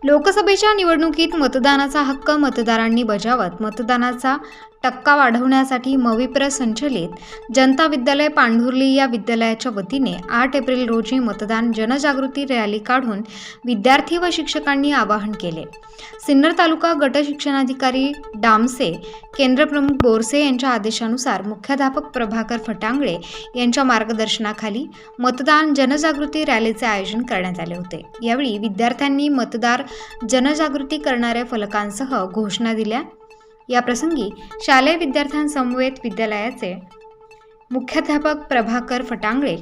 लोकसभेच्या निवडणुकीत मतदानाचा हक्क मतदारांनी बजावत मतदानाचा टक्का वाढवण्यासाठी मविप्र संचलित जनता विद्यालय पांढुर्ली या विद्यालयाच्या वतीने 8 एप्रिल रोजी मतदान जनजागृती रॅली काढून विद्यार्थी व शिक्षकांनी आवाहन केले। सिन्नर तालुका गट शिक्षणाधिकारी डामसे, केंद्रप्रमुख बोरसे यांच्या आदेशानुसार मुख्याध्यापक प्रभाकर फटांगळे यांच्या मार्गदर्शनाखाली मतदान जनजागृती रॅलीचे आयोजन करण्यात आले होते। यावेळी विद्यार्थ्यांनी मतदार जनजागृती करणाऱ्या फलकांसह घोषणा दिल्या। या प्रसंगी शालेय विद्यार्थ्यांसमवेत विद्यालयाचे मुख्याध्यापक प्रभाकर फटांगळे,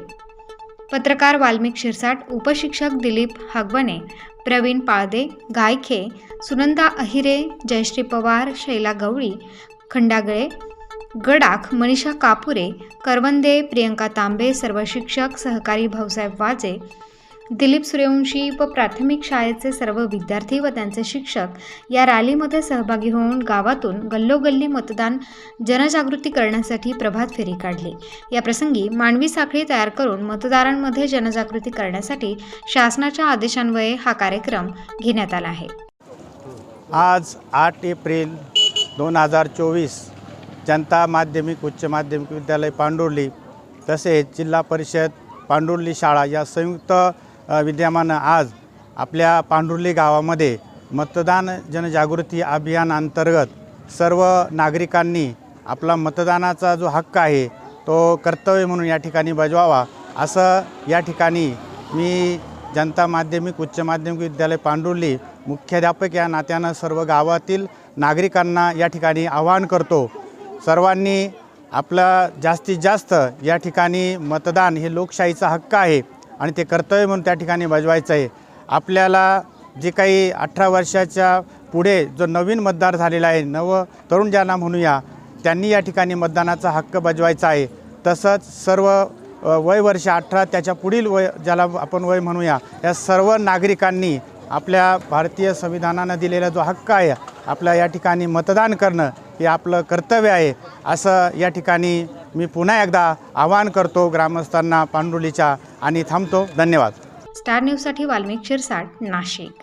पत्रकार वाल्मिक शिरसाट, उपशिक्षक दिलीप हागवणे, प्रवीण पाळदे, गायखे, सुनंदा अहिरे, जयश्री पवार, शैला गवळी, खंडागळे, गडाख, मनीषा कापुरे, करवंदे, प्रियंका तांबे, सर्व शिक्षक, सहकारी भाऊसाहेब वाजे, दिलीप सूर्यवंशी व प्राथमिक शाळेचे सर्व विद्यार्थी व त्यांचे शिक्षक या रॅलीमध्ये सहभागी होऊन गावातून गल्लोगल्ली मतदान जनजागृती करण्यासाठी प्रभात फेरी काढली। या प्रसंगी मानवी साखळी तयार करून मतदारांमध्ये जनजागृती करण्यासाठी शासनाच्या आदेशान्वये हा कार्यक्रम घेण्यात आला आहे। आज 8 एप्रिल 2024 जनता माध्यमिक उच्च माध्यमिक विद्यालय पांढुर्ली तसेच जिल्हा परिषद पांढुर्ली शाळा या संयुक्त विद्यमानं आज आपल्या पांढुर्ली गावामध्ये मतदान जनजागृती अभियान अंतर्गत सर्व नागरिकांनी आपला मतदानाचा जो हक्क आहे तो कर्तव्य म्हणून या ठिकाणी बजवावा असं या ठिकाणी मी जनता माध्यमिक उच्च माध्यमिक विद्यालय पांढुर्ली मुख्याध्यापक या नात्यानं सर्व गावातील नागरिकांना या ठिकाणी आवाहन करतो। सर्वांनी आपला जास्तीत जास्त या ठिकाणी मतदान हे लोकशाहीचा हक्क आहे आणि ते कर्तव्य म्हणून त्या ठिकाणी बजवायचं आहे। आपल्याला जे काही 18 वर्षाच्या पुढे जो नवीन मतदार झालेला आहे, नव तरुण ज्यांना म्हणूया, त्यांनी या ठिकाणी मतदानाचा हक्क बजवायचा आहे। तसंच सर्व वय वर्ष 18 त्याच्या पुढील वय ज्याला आपण वय म्हणूया, या सर्व नागरिकांनी आपल्या भारतीय संविधानानं दिलेला जो हक्क आहे आपल्या या ठिकाणी मतदान करणं हे आपलं कर्तव्य आहे असं या ठिकाणी मी पुन्हा एकदा आवाहन करतो ग्रामस्थांना पांढुर्लीच्या आणि थांबतो। धन्यवाद। स्टार न्यूजसाठी वाल्मिक शिरसाट, नाशिक।